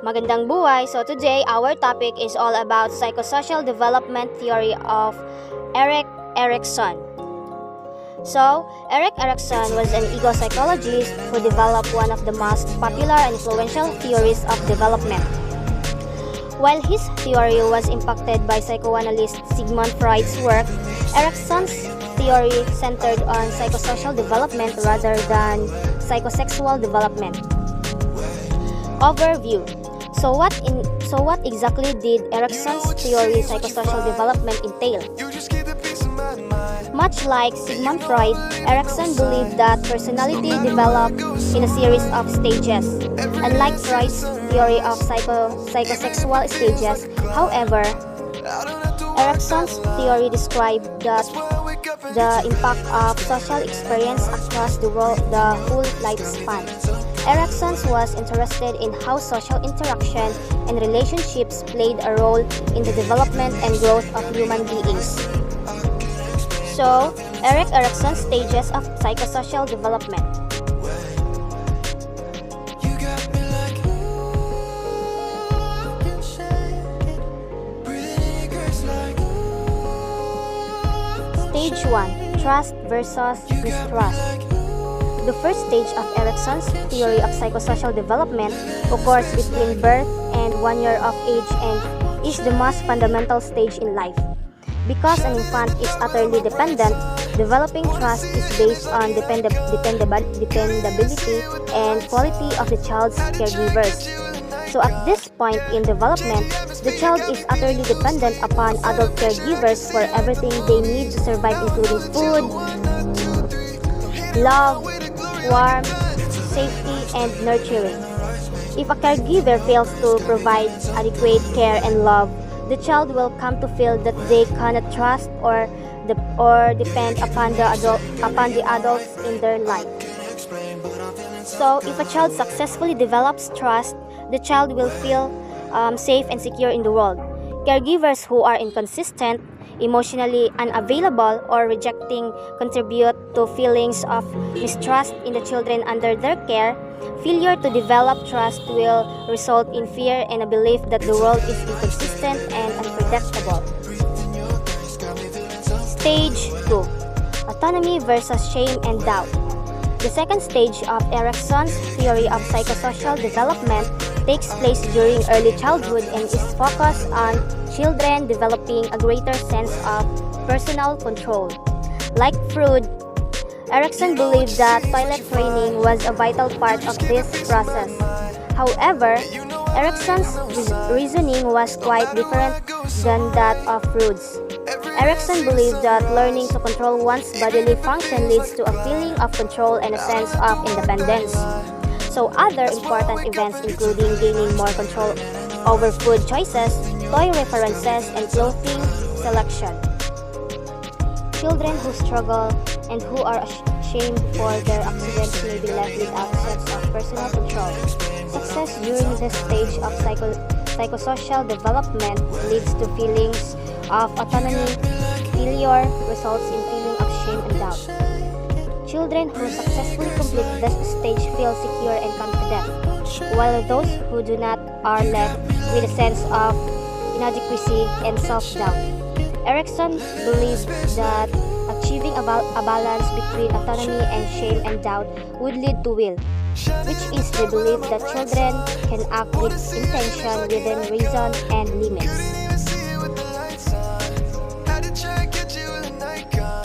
Magandang buhay! So today, our topic is all about psychosocial development theory of Erik Erikson. So, Erik Erikson was an ego psychologist who developed one of the most popular and influential theories of development. While his theory was impacted by psychoanalyst Sigmund Freud's work, Erikson's theory centered on psychosocial development rather than psychosexual development. Overview. So what exactly did Erikson's theory psychosocial development entail? Much like Sigmund Freud, Erikson believed that personality developed in a series of stages. Unlike Freud's theory of psychosexual stages, however, Erikson's theory described that the impact of social experience across the whole lifespan. Erikson was interested in how social interaction and relationships played a role in the development and growth of human beings. So, Erik Erikson's stages of psychosocial development. Stage 1. Trust versus mistrust. The first stage of Erikson's theory of psychosocial development occurs between birth and 1 year of age and is the most fundamental stage in life. Because an infant is utterly dependent, developing trust is based on dependability and quality of the child's caregivers. So at this point in development, the child is utterly dependent upon adult caregivers for everything they need to survive, including food, love, warmth, safety, and nurturing. If a caregiver fails to provide adequate care and love, the child will come to feel that they cannot trust or depend upon the adults in their life. So, if a child successfully develops trust, the child will feel safe and secure in the world. Caregivers who are inconsistent, emotionally unavailable, or rejecting contribute to feelings of mistrust in the children under their care. Failure to develop trust will result in fear and a belief that the world is inconsistent and unpredictable. Stage 2. Autonomy versus shame and doubt. The second stage of Erikson's theory of psychosocial development takes place during early childhood and is focused on children developing a greater sense of personal control. Like Freud, Erikson believed that toilet training was a vital part of this process. However, Erikson's reasoning was quite different than that of Freud's. Erikson believed that learning to control one's bodily function leads to a feeling of control and a sense of independence. So other important events including gaining more control over food choices, toy references, and clothing selection. Children who struggle and who are ashamed for their accidents may be left without a sense of personal control. Success during this stage of psychosocial development leads to feelings of autonomy. Failure results in feeling of shame and doubt. Children who successfully complete this stage feel secure and confident, while those who do not are left with a sense of inadequacy and self-doubt. Erikson believed that achieving a balance between autonomy and shame and doubt would lead to will, which is the belief that children can act with intention within reason and limits.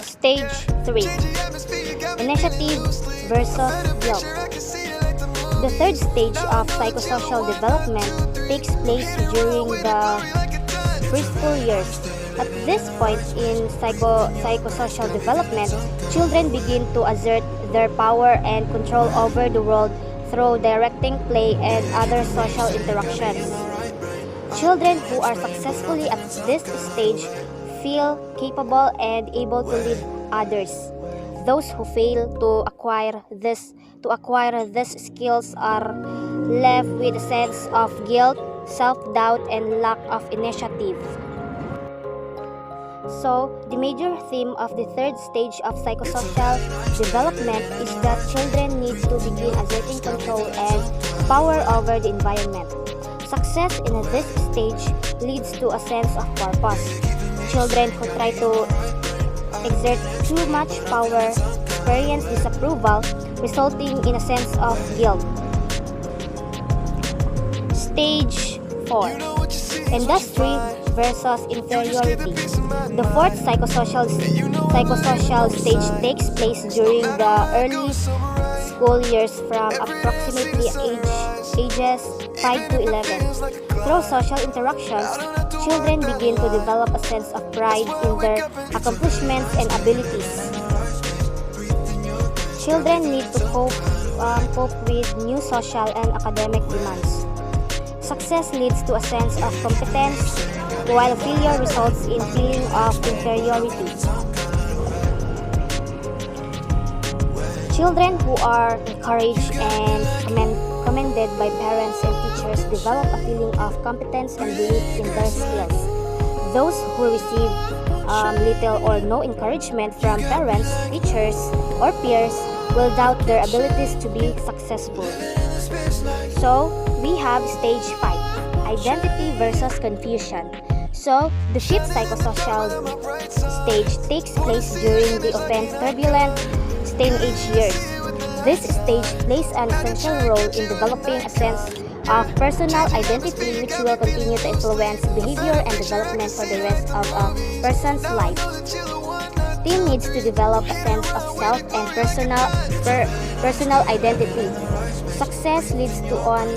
Stage 3. Initiative versus guilt. The third stage of psychosocial development takes place during the preschool years. At this point in psychosocial development, children begin to assert their power and control over the world through directing play and other social interactions. Children who are successfully at this stage feel capable and able to lead others. Those who fail to acquire these skills are left with a sense of guilt, self-doubt, and lack of initiative. So, the major theme of the third stage of psychosocial development is that children need to begin asserting control and power over the environment. Success in this stage leads to a sense of purpose. Children who try to exert too much power experience disapproval, resulting in a sense of guilt. Stage 4. Industry versus inferiority. The fourth psychosocial stage takes place during the early school years from approximately ages 5 to 11. Through social interactions, children begin to develop a sense of pride in their accomplishments and abilities. Children need to cope with new social and academic demands. Success leads to a sense of competence, while failure results in feeling of inferiority. Children who are encouraged and commended by parents and teachers develop a feeling of competence and belief in their skills. Those who receive little or no encouragement from parents, teachers, or peers will doubt their abilities to be successful. So, we have stage 5, identity versus confusion. So, the fifth psychosocial stage takes place during the often turbulent teenage years. This stage plays an essential role in developing a sense of personal identity which will continue to influence behavior and development for the rest of a person's life. Teen needs to develop a sense of self and personal identity. Success leads to an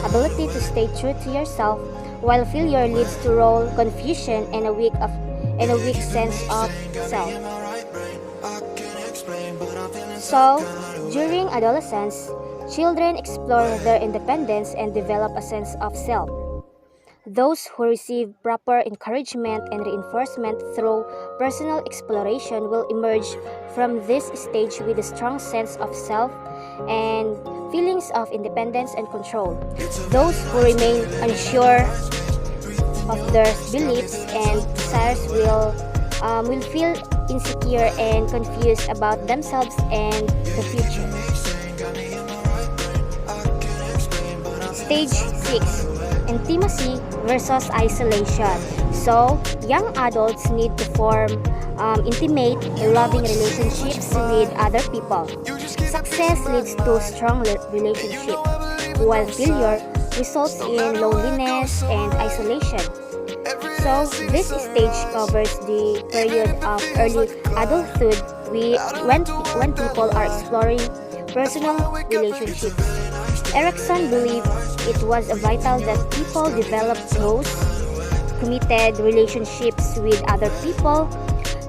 ability to stay true to yourself, while failure leads to role confusion and a weak sense of self. So, during adolescence, children explore their independence and develop a sense of self. Those who receive proper encouragement and reinforcement through personal exploration will emerge from this stage with a strong sense of self and feelings of independence and control. Those who remain unsure of their beliefs and desires will feel insecure and confused about themselves and the future. Stage 6. Intimacy versus isolation. So, young adults need to form intimate, loving relationships with other people. Success leads to strong relationship, while failure results in loneliness and isolation. So, this stage covers the period of early adulthood when people are exploring personal relationships. Erikson believed it was vital that people develop close, committed relationships with other people.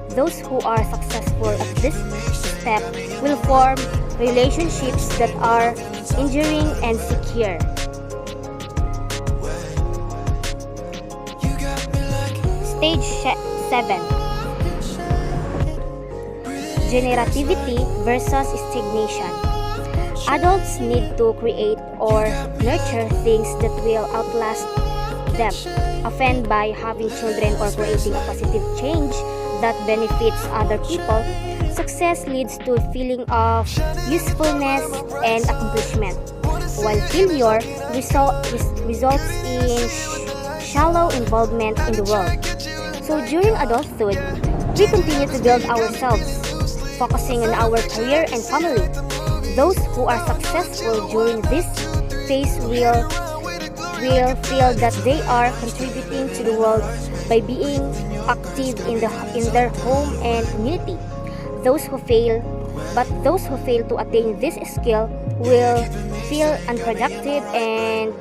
Those who are successful at this step will form relationships that are enduring and secure. Stage 7. Generativity versus stagnation. Adults need to create or nurture things that will outlast them, often by having children or creating a positive change that benefits other people. Success leads to a feeling of usefulness and accomplishment, while failure results in shallow involvement in the world. So during adulthood, we continue to build ourselves, focusing on our career and family. Those who are successful during this phase will feel that they are contributing to the world by being active in their home and community. Those who fail to attain this skill will feel unproductive and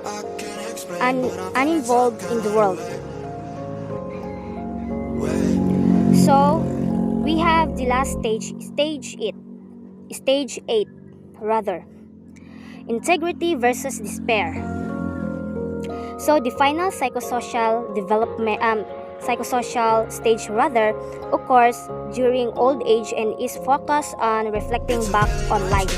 uninvolved in the world. So, we have the last stage 8 rather. Integrity versus despair. So the final psychosocial stage rather occurs during old age and is focused on reflecting back on life.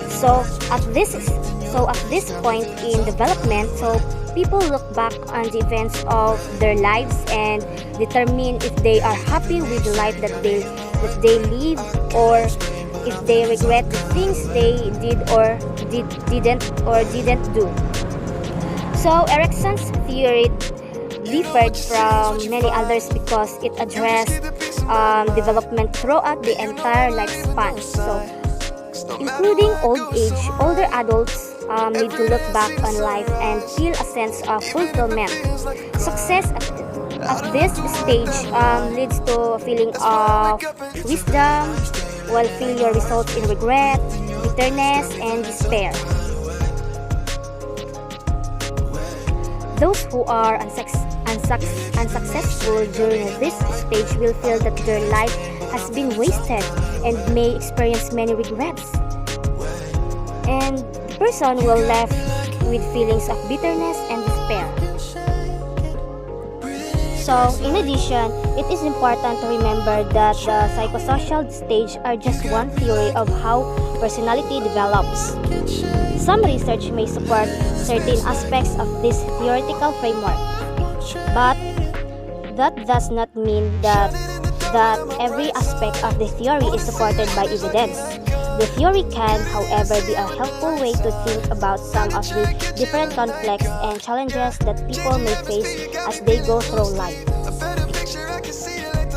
So at this point in development, so people look back on the events of their lives and determine if they are happy with the life that they live, or if they regret the things they did or didn't do. So Erickson's theory differed from many others because it addressed development throughout the entire lifespan. So, including old age, older adults need to look back on life and feel a sense of fulfillment. Success at this stage leads to a feeling of wisdom, while failure results in regret, bitterness, and despair. Those who are unsuccessful during this stage will feel that their life has been wasted and may experience many regrets. And the person will left with feelings of bitterness and despair. So, in addition, it is important to remember that the psychosocial stage are just one theory of how personality develops. Some research may support certain aspects of this theoretical framework, but that does not mean that every aspect of the theory is supported by evidence. The theory can, however, be a helpful way to think about some of the different conflicts and challenges that people may face as they go through life.